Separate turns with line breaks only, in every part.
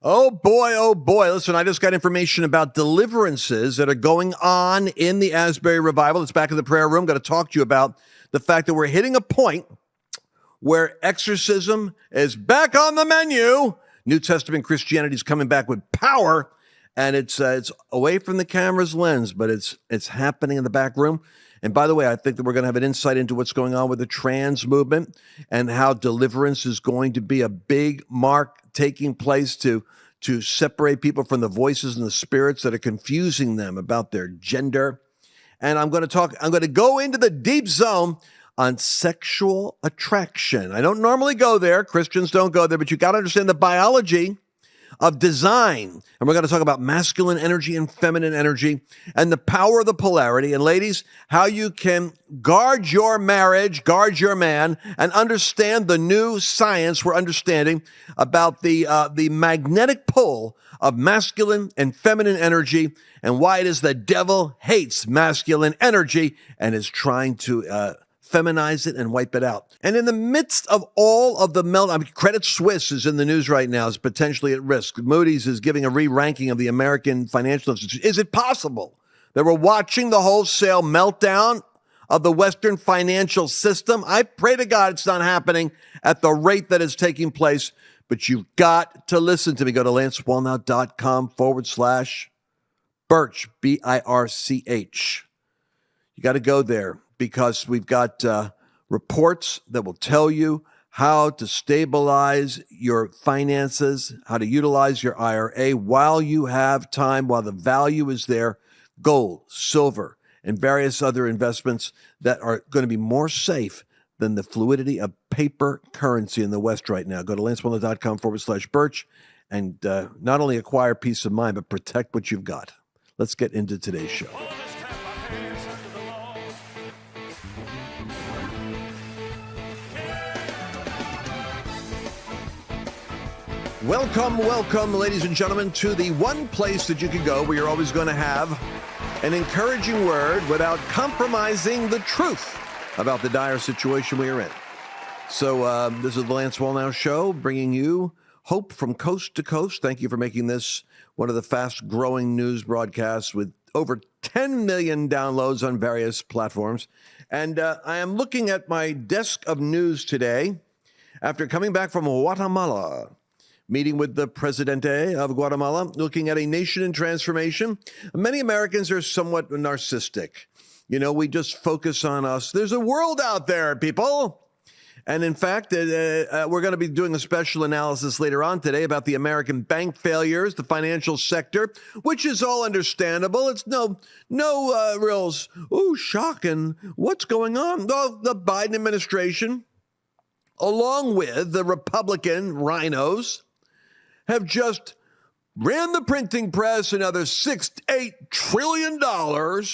Oh boy, oh boy. Listen, I just got information about deliverances that are going on in the Asbury Revival. It's back in the prayer room. Got to talk to you about the fact that we're hitting a point where exorcism is back on the menu. New Testament Christianity is coming back with power, and it's away from the camera's lens, but it's happening in the back room. And by the way, I think that we're going to have an insight into what's going on with the trans movement and how deliverance is going to be a big mark taking place to separate people from the voices and the spirits that are confusing them about their gender. And I'm going to go into the deep zone on sexual attraction. I don't normally go there. Christians don't go there, but you got to understand the biology of design. And we're going to talk about masculine energy and feminine energy and the power of the polarity. And ladies, how you can guard your marriage, guard your man, and understand the new science we're understanding about the magnetic pull of masculine and feminine energy and why it is the devil hates masculine energy and is trying to feminize it and wipe it out. And in the midst of all of the Credit Suisse is in the news right now, is potentially at risk. Moody's is giving a re-ranking of the American financial institutions. Is it possible that we're watching the wholesale meltdown of the Western financial system? I pray to God it's not happening at the rate that is taking place, but you've got to listen to me. Go to lancewallnau.com/Birch, BIRCH. You got to go there, because we've got reports that will tell you how to stabilize your finances, how to utilize your IRA while you have time, while the value is there. Gold, silver, and various other investments that are going to be more safe than the fluidity of paper currency in the West right now. Go to lancewallnau.com/Birch and not only acquire peace of mind, but protect what you've got. Let's get into today's show. Welcome, ladies and gentlemen, to the one place that you can go where you're always going to have an encouraging word without compromising the truth about the dire situation we are in. So this is the Lance Wallnau Show, bringing you hope from coast to coast. Thank you for making this one of the fast-growing news broadcasts with over 10 million downloads on various platforms. And I am looking at my desk of news today after coming back from Guatemala, meeting with the Presidente of Guatemala, looking at a nation in transformation. Many Americans are somewhat narcissistic. You know, we just focus on us. There's a world out there, people. And in fact, we're going to be doing a special analysis later on today about the American bank failures, the financial sector, which is all understandable. It's no real, shocking. What's going on? Well, the Biden administration, along with the Republican rhinos, have just ran the printing press another $6 to $8 trillion. What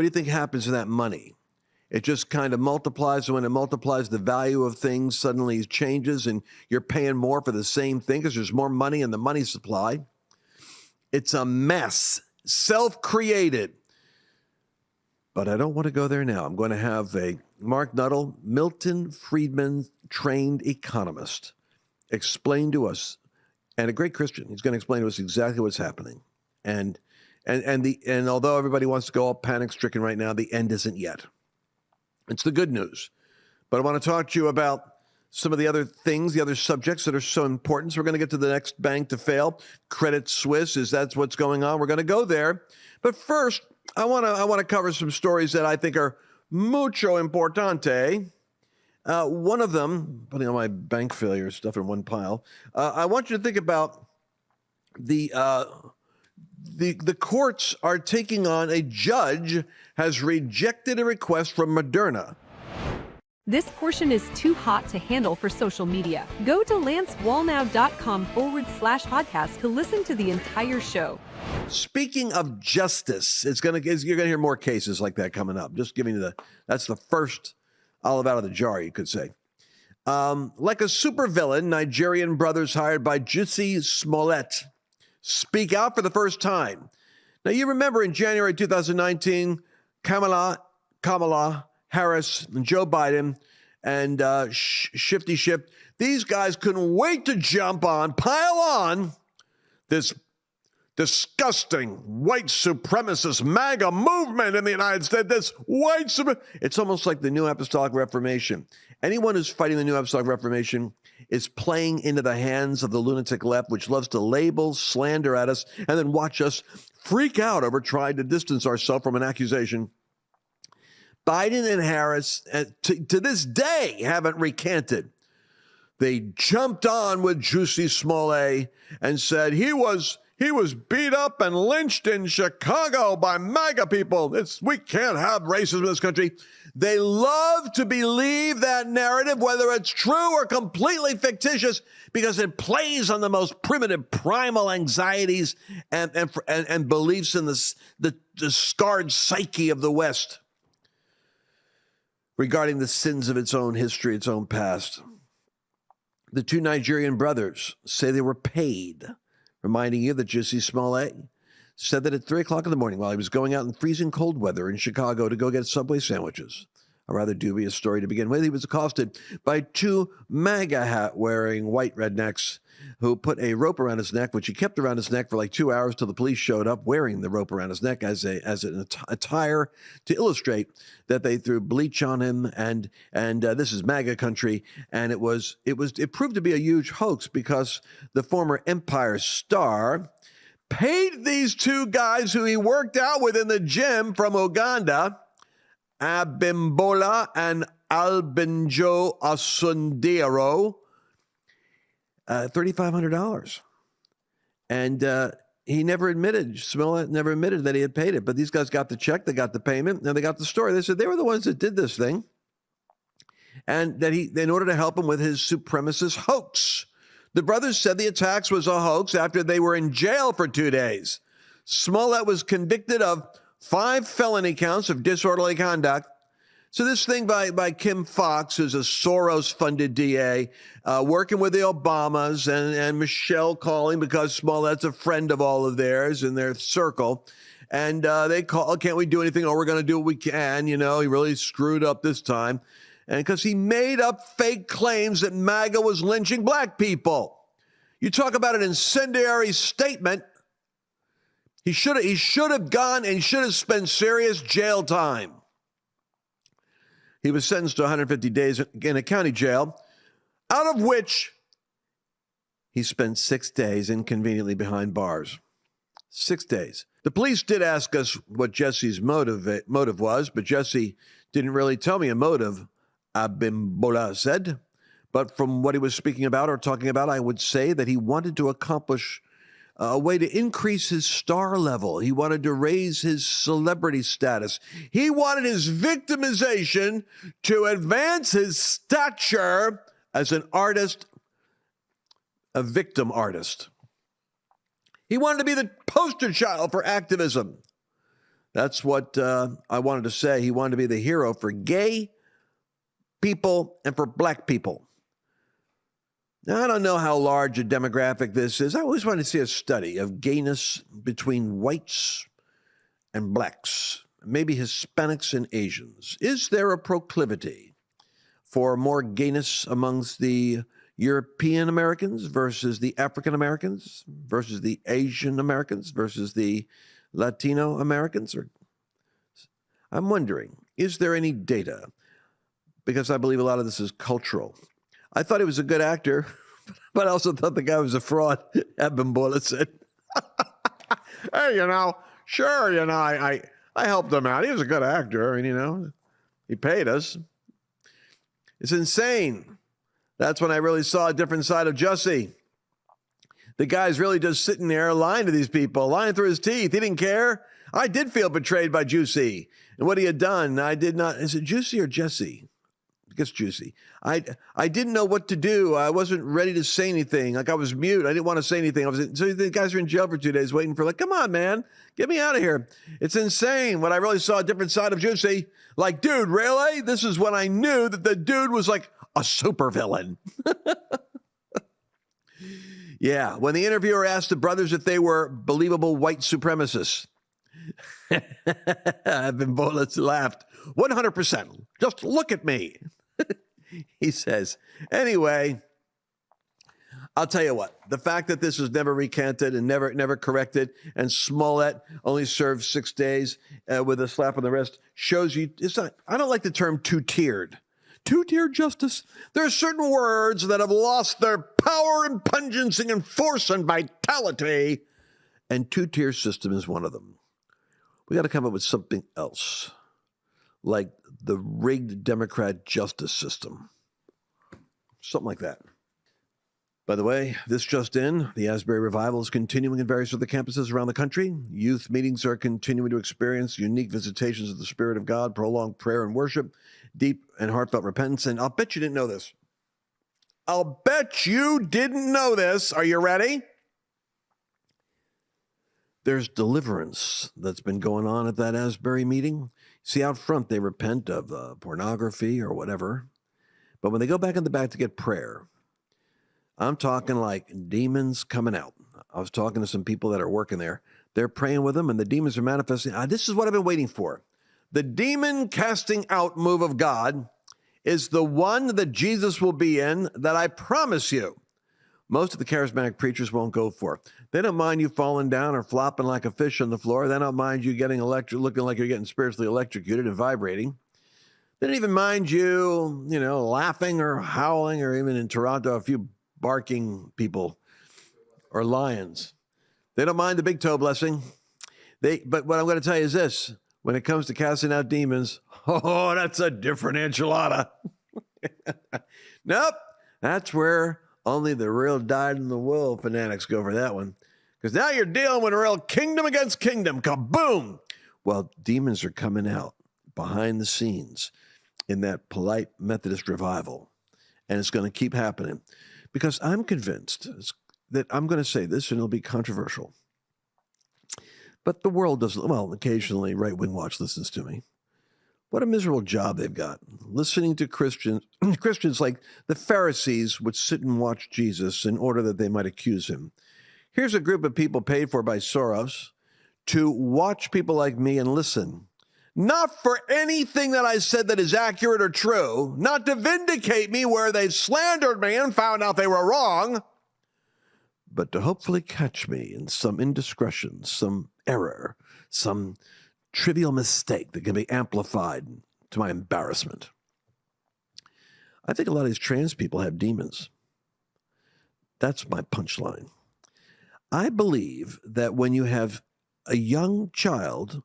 do you think happens to that money? It just kind of multiplies, and when it multiplies, the value of things suddenly changes, and you're paying more for the same thing because there's more money in the money supply. It's a mess, self-created. But I don't want to go there now. I'm going to have a Mark Nuttall, Milton Friedman trained economist, explain to us, and a great Christian. He's going to explain to us exactly what's happening. And although everybody wants to go all panic-stricken right now, the end isn't yet. It's the good news. But I want to talk to you about some of the other things, the other subjects that are so important. So we're going to get to the next bank to fail. Credit Suisse, that's what's going on. We're going to go there. But first, I want to cover some stories that I think are mucho importante. One of them, putting all my bank failure stuff in one pile, I want you to think about the courts are taking on a judge has rejected a request from Moderna.
This portion is too hot to handle for social media. Go to lancewallnau.com/podcast to listen to the entire show.
Speaking of justice, you're going to hear more cases like that coming up. Just giving you that's the first olive out of the jar, you could say. Like a supervillain, Nigerian brothers hired by Jussie Smollett speak out for the first time. Now, you remember in January 2019, Kamala Harris and Joe Biden and Shifty Ship, these guys couldn't wait to pile on this disgusting white supremacist MAGA movement in the United States. It's almost like the New Apostolic Reformation. Anyone who's fighting the New Apostolic Reformation is playing into the hands of the lunatic left, which loves to label, slander at us, and then watch us freak out over trying to distance ourselves from an accusation. Biden and Harris, to this day, haven't recanted. They jumped on with Jussie Smollett and said he was beat up and lynched in Chicago by MAGA people. We can't have racism in this country. They love to believe that narrative, whether it's true or completely fictitious, because it plays on the most primitive, primal anxieties and beliefs in the scarred psyche of the West regarding the sins of its own history, its own past. The two Nigerian brothers say they were paid, reminding you that Jussie Smollett said that at 3 o'clock in the morning while he was going out in freezing cold weather in Chicago to go get Subway sandwiches. A rather dubious story to begin with. He was accosted by two MAGA hat-wearing white rednecks who put a rope around his neck, which he kept around his neck for like 2 hours till the police showed up, wearing the rope around his neck as an attire to illustrate that they threw bleach on him, and this is MAGA country, and it proved to be a huge hoax because the former Empire star paid these two guys who he worked out with in the gym from Uganda, Abimbola and Albenjo Asundero, $3,500. And he never admitted, Smollett never admitted that he had paid it. But these guys got the check, they got the payment, and they got the story. They said they were the ones that did this thing. And that in order to help him with his supremacist hoax. The brothers said the attacks was a hoax after they were in jail for 2 days. Smollett was convicted of 5 felony counts of disorderly conduct. So this thing by Kim Foxx, who's a Soros-funded DA, working with the Obamas and Michelle calling because Smollett's a friend of all of theirs in their circle. And they call, can't we do anything? Oh, we're going to do what we can. You know, he really screwed up this time. And because he made up fake claims that MAGA was lynching black people. You talk about an incendiary statement. He should have gone and should have spent serious jail time. He was sentenced to 150 days in a county jail, out of which he spent 6 days inconveniently behind bars. 6 days. The police did ask us what Jussie's motive was, but Jussie didn't really tell me a motive, Abimbola said. But from what he was speaking about or talking about, I would say that he wanted to accomplish a way to increase his star level. He wanted to raise his celebrity status. He wanted his victimization to advance his stature as an artist, a victim artist. He wanted to be the poster child for activism. That's what I wanted to say. He wanted to be the hero for gay people and for black people. Now, I don't know how large a demographic this is. I always wanted to see a study of gayness between whites and blacks, maybe Hispanics and Asians. Is there a proclivity for more gayness amongst the European Americans versus the African Americans versus the Asian Americans versus the Latino Americans? Or I'm wondering, is there any data? Because I believe a lot of this is cultural. I thought he was a good actor, but I also thought the guy was a fraud, Abimbola said. Hey, sure, I helped him out. He was a good actor, and, he paid us. It's insane. That's when I really saw a different side of Jussie. The guy's really just sitting there lying to these people, lying through his teeth. He didn't care. I did feel betrayed by Jussie and what he had done. I did not. Is it Jussie or Jesse? I guess Jussie. I didn't know what to do. I wasn't ready to say anything. Like I was mute. I didn't want to say anything. So the guys are in jail for 2 days waiting for come on, man, get me out of here. It's insane. When I really saw a different side of Jussie, like, dude, really? This is when I knew that the dude was like a supervillain. Yeah. When the interviewer asked the brothers if they were believable white supremacists, Abimbola laughed. 100%. Just look at me. He says, anyway, I'll tell you what, the fact that this was never recanted and never corrected, and Smollett only served 6 days with a slap on the wrist shows you, it's not, I don't like the term two-tiered. Two-tier justice. There are certain words that have lost their power and pungency and force and vitality, and two-tier system is one of them. We got to come up with something else, like the rigged Democrat justice system. Something like that. By the way, this just in, the Asbury Revival is continuing in various other campuses around the country. Youth meetings are continuing to experience unique visitations of the Spirit of God, prolonged prayer and worship, deep and heartfelt repentance. And I'll bet you didn't know this. I'll bet you didn't know this. Are you ready? There's deliverance that's been going on at that Asbury meeting. See, out front, they repent of pornography or whatever. But when they go back in the back to get prayer, I'm talking like demons coming out. I was talking to some people that are working there. They're praying with them, and the demons are manifesting. This is what I've been waiting for. The demon casting out move of God is the one that Jesus will be in, that I promise you most of the charismatic preachers won't go for. They don't mind you falling down or flopping like a fish on the floor. They don't mind you getting looking like you're getting spiritually electrocuted and vibrating. They don't even mind you, laughing or howling, or even in Toronto, a few barking people or lions. They don't mind the big toe blessing. But what I'm going to tell you is this: when it comes to casting out demons, oh, that's a different enchilada. Nope, that's where only the real dyed-in-the-wool fanatics go for that one. Because now you're dealing with a real kingdom against kingdom. Kaboom! Well, demons are coming out behind the scenes in that polite Methodist revival. And it's going to keep happening. Because I'm convinced that I'm going to say this, and it'll be controversial. But the world doesn't, well, occasionally right-wing watch listens to me. What a miserable job they've got. Listening to Christians like the Pharisees would sit and watch Jesus in order that they might accuse him. Here's a group of people paid for by Soros to watch people like me and listen. Not for anything that I said that is accurate or true, not to vindicate me where they slandered me and found out they were wrong, but to hopefully catch me in some indiscretion, some error, some trivial mistake that can be amplified to my embarrassment. I think a lot of these trans people have demons. That's my punchline. I believe that when you have a young child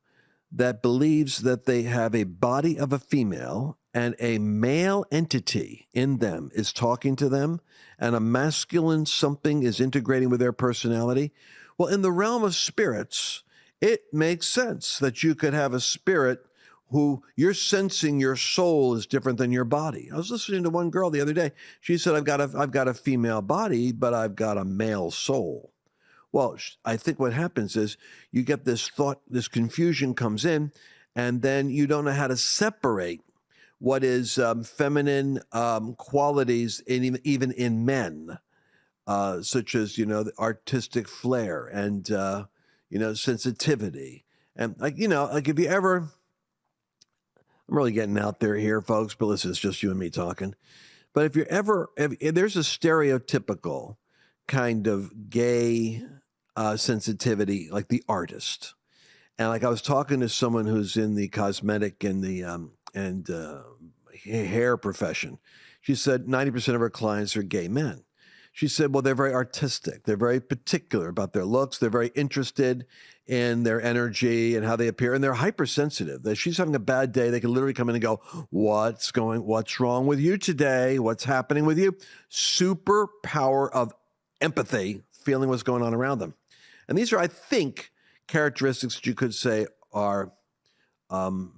that believes that they have a body of a female and a male entity in them is talking to them, and a masculine something is integrating with their personality, well, in the realm of spirits, it makes sense that you could have a spirit who you're sensing your soul is different than your body. I was listening to one girl the other day. She said, I've got a female body, but I've got a male soul. Well, I think what happens is you get this thought, this confusion comes in, and then you don't know how to separate what is feminine qualities even in men, such as, the artistic flair and, sensitivity. And like if you ever, I'm really getting out there here, folks, but listen, it's just you and me talking. But if there's a stereotypical kind of gay sensitivity, like the artist. And like I was talking to someone who's in the cosmetic and the hair profession. She said 90% of her clients are gay men. She said, well, they're very artistic. They're very particular about their looks. They're very interested in their energy and how they appear. And they're hypersensitive. That she's having a bad day. They can literally come in and go, what's wrong with you today? What's happening with you? Super power of empathy, feeling what's going on around them. And these are, I think, characteristics that you could say are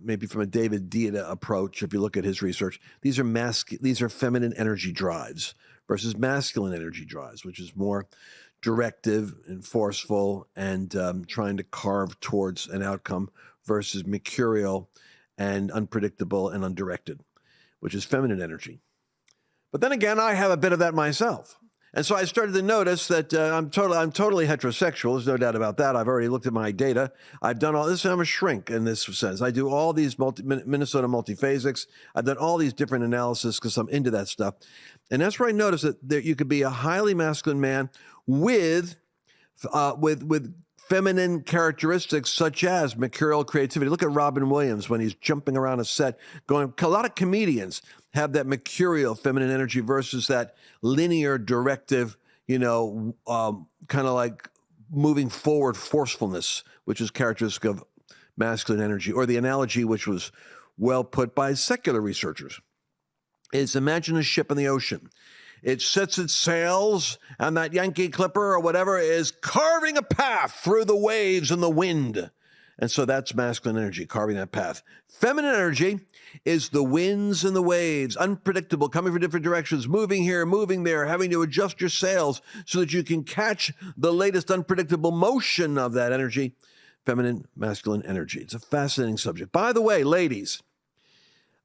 maybe from a David Deida approach. If you look at his research, these are feminine energy drives versus masculine energy drives, which is more directive and forceful and trying to carve towards an outcome, versus mercurial and unpredictable and undirected, which is feminine energy. But then again, I have a bit of that myself. And so I started to notice that I'm totally heterosexual. There's no doubt about that. I've already looked at my data. I've done all this. I'm a shrink in this sense. I do all these Minnesota multiphasics. I've done all these different analysis because I'm into that stuff. And that's where I noticed that you could be a highly masculine man with feminine characteristics such as mercurial creativity. Look at Robin Williams when he's jumping around a set, going. A lot of comedians have that mercurial feminine energy versus that linear directive, kind of like moving forward forcefulness, which is characteristic of masculine energy. Or the analogy, which was well put by secular researchers, is imagine a ship in the ocean. It sets its sails, and that Yankee clipper or whatever is carving a path through the waves and the wind. And so that's masculine energy, carving that path. Feminine energy is the winds and the waves, unpredictable, coming from different directions, moving here, moving there, having to adjust your sails so that you can catch the latest unpredictable motion of that energy. Feminine, masculine energy. It's a fascinating subject. By the way, ladies,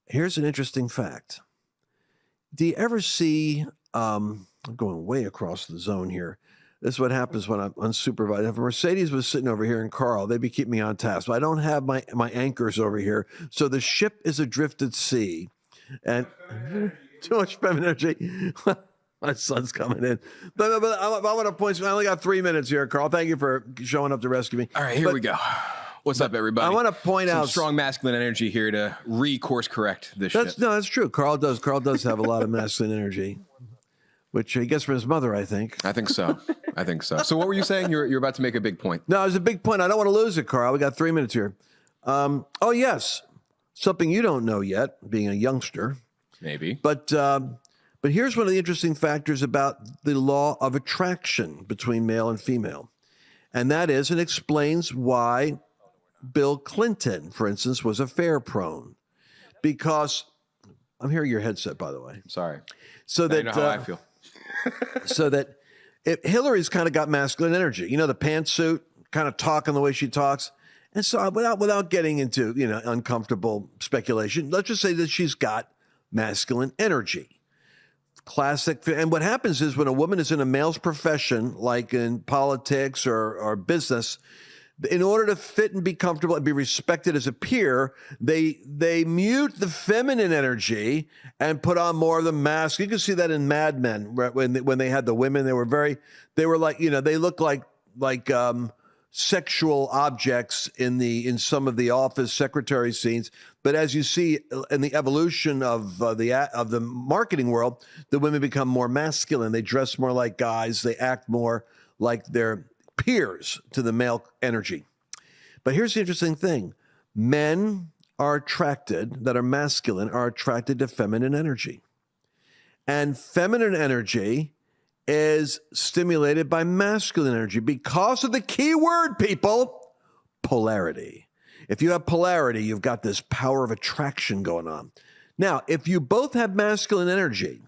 here's an interesting fact. Do you ever see, I'm going way across the zone here. This is what happens when I'm unsupervised. If Mercedes was sitting over here and Carl, they'd be keeping me on task. But I don't have my anchors over here. So the ship is adrift at sea. And too much feminine energy. My son's coming in. But I want to point, I only got 3 minutes here, Carl. Thank you for showing up to rescue me.
All right, here we go. What's up, everybody?
I want to point out
strong masculine energy here to course correct this shit.
No, that's true. Carl does have a lot of masculine energy, which he gets from his mother, I think.
I think so. So what were you saying? You're about to make a big point.
No, it was a big point. I don't want to lose it, Carl. We got 3 minutes here. Oh, yes. Something you don't know yet, being a youngster.
Maybe.
But here's one of the interesting factors about the law of attraction between male and female. And that is, it explains why Bill Clinton, for instance, was affair prone. Because, I'm hearing your headset, by the way.
Sorry.
So that,
you know how I feel.
So that Hillary's kind of got masculine energy. You know, the pantsuit, kind of talking the way she talks. And so without getting into, uncomfortable speculation, let's just say that she's got masculine energy. Classic. And what happens is when a woman is in a male's profession, like in politics or business, in order to fit and be comfortable and be respected as a peer, they mute the feminine energy and put on more of the mask. You can see that in Mad Men when they had the women. They were like, they look like sexual objects in some of the office secretary scenes. But as you see in the evolution of the marketing world, the women become more masculine. They dress more like guys. They act more like their peers to the male energy. But here's the interesting thing. Men that are masculine are attracted to feminine energy. And feminine energy is stimulated by masculine energy because of the key word, people, polarity. If you have polarity, you've got this power of attraction going on. Now, if you both have masculine energy,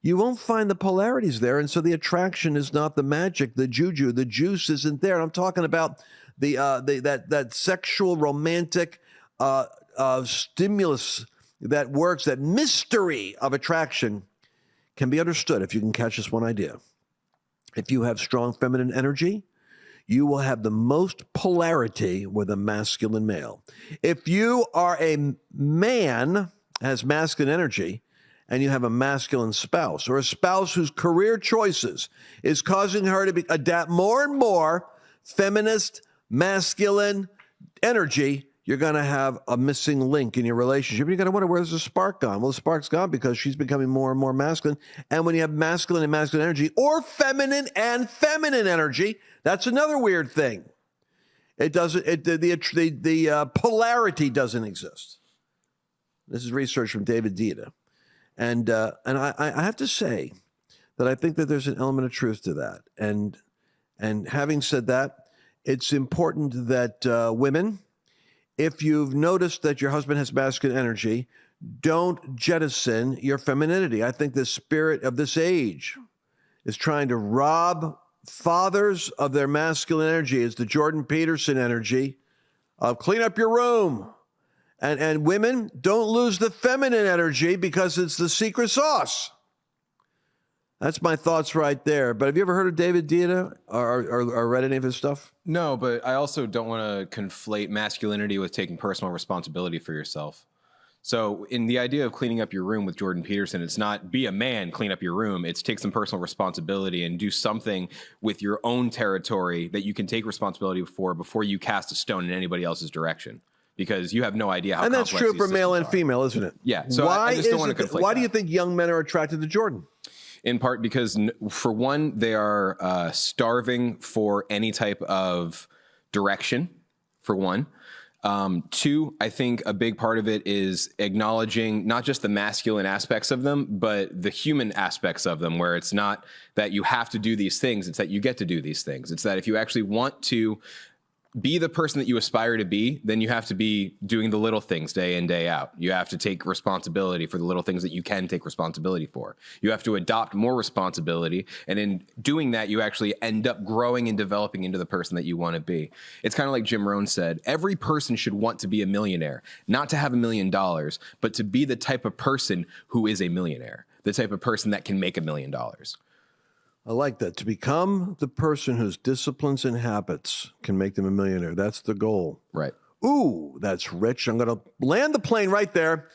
you won't find the polarities there, and so the attraction is not the magic, the juju, the juice isn't there. And I'm talking about that sexual romantic stimulus that works, that mystery of attraction can be understood if you can catch this one idea. If you have strong feminine energy, you will have the most polarity with a masculine male. If you are a man, has masculine energy, and you have a masculine spouse or a spouse whose career choices is causing her to adapt more and more feminist, masculine energy, you're going to have a missing link in your relationship. You're going to wonder, where's the spark gone? Well, the spark's gone because she's becoming more and more masculine. And when you have masculine and masculine energy or feminine and feminine energy, that's another weird thing. It doesn't, the polarity doesn't exist. This is research from David Dita. And I have to say that I think that there's an element of truth to that. And having said that, it's important that women, if you've noticed that your husband has masculine energy, don't jettison your femininity. I think the spirit of this age is trying to rob fathers of their masculine energy. It's the Jordan Peterson energy of clean up your room. And women, don't lose the feminine energy because it's the secret sauce. That's my thoughts right there. But have you ever heard of David Dita or read any of his stuff?
No, but I also don't want to conflate masculinity with taking personal responsibility for yourself. So in the idea of cleaning up your room with Jordan Peterson, it's not be a man, clean up your room. It's take some personal responsibility and do something with your own territory that you can take responsibility for before you cast a stone in anybody else's direction. Because you have no idea how complex
And that's true
these
for male and
systems are.
female, isn't it?
Yeah. So I just don't want to conflate
why
that.
do you think young men are attracted to Jordan?
In part because, for one, they are starving for any type of direction, for one. Two, I think a big part of it is acknowledging not just the masculine aspects of them, but the human aspects of them, where it's not that you have to do these things, it's that you get to do these things. It's that if you actually want to be the person that you aspire to be, then you have to be doing the little things day in, day out. You have to take responsibility for the little things that you can take responsibility for. You have to adopt more responsibility. And in doing that, you actually end up growing and developing into the person that you want to be. It's kind of like Jim Rohn said, every person should want to be a millionaire, not to have $1 million, but to be the type of person who is a millionaire, the type of person that can make $1 million.
I like that. To become the person whose disciplines and habits can make them a millionaire. That's the goal.
Right.
Ooh, that's rich. I'm going to land the plane right there.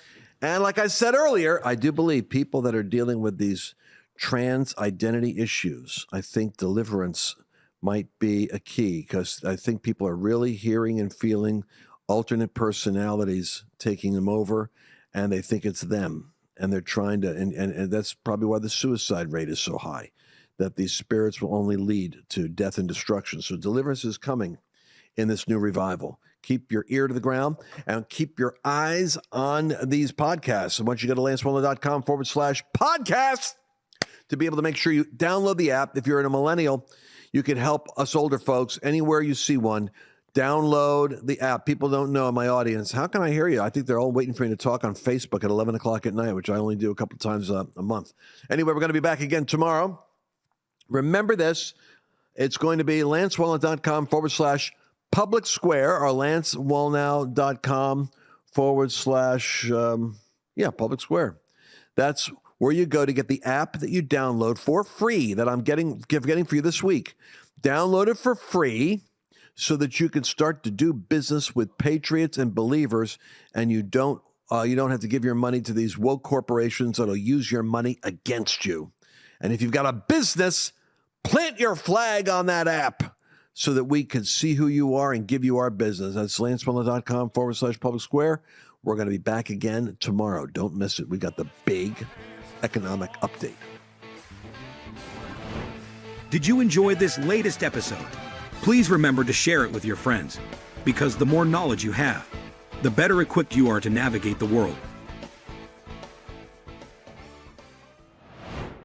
And like I said earlier, I do believe people that are dealing with these trans identity issues, I think deliverance might be a key, because I think people are really hearing and feeling alternate personalities taking them over, and they think it's them. And they're trying to, and that's probably why the suicide rate is so high, that these spirits will only lead to death and destruction. So deliverance is coming in this new revival. Keep your ear to the ground and keep your eyes on these podcasts. And once you go to lancewallnau.com/podcast to be able to make sure you download the app. If you're a millennial, you can help us older folks anywhere you see one. Download the app. People don't know in my audience, how can I hear you? I think they're all waiting for me to talk on Facebook at 11 o'clock at night, which I only do a couple times a month. Anyway, we're going to be back again tomorrow. Remember this, it's going to be lancewallnau.com/public square, or lancewallnau.com/public square. That's where you go to get the app that you download for free that I'm getting for you this week. Download it for free so that you can start to do business with patriots and believers, and you don't have to give your money to these woke corporations that'll use your money against you. And if you've got a business, plant your flag on that app so that we can see who you are and give you our business. That's lancewallnau.com/public square. We're going to be back again tomorrow. Don't miss it. We got the big economic update.
Did you enjoy this latest episode? Please remember to share it with your friends, because the more knowledge you have, the better equipped you are to navigate the world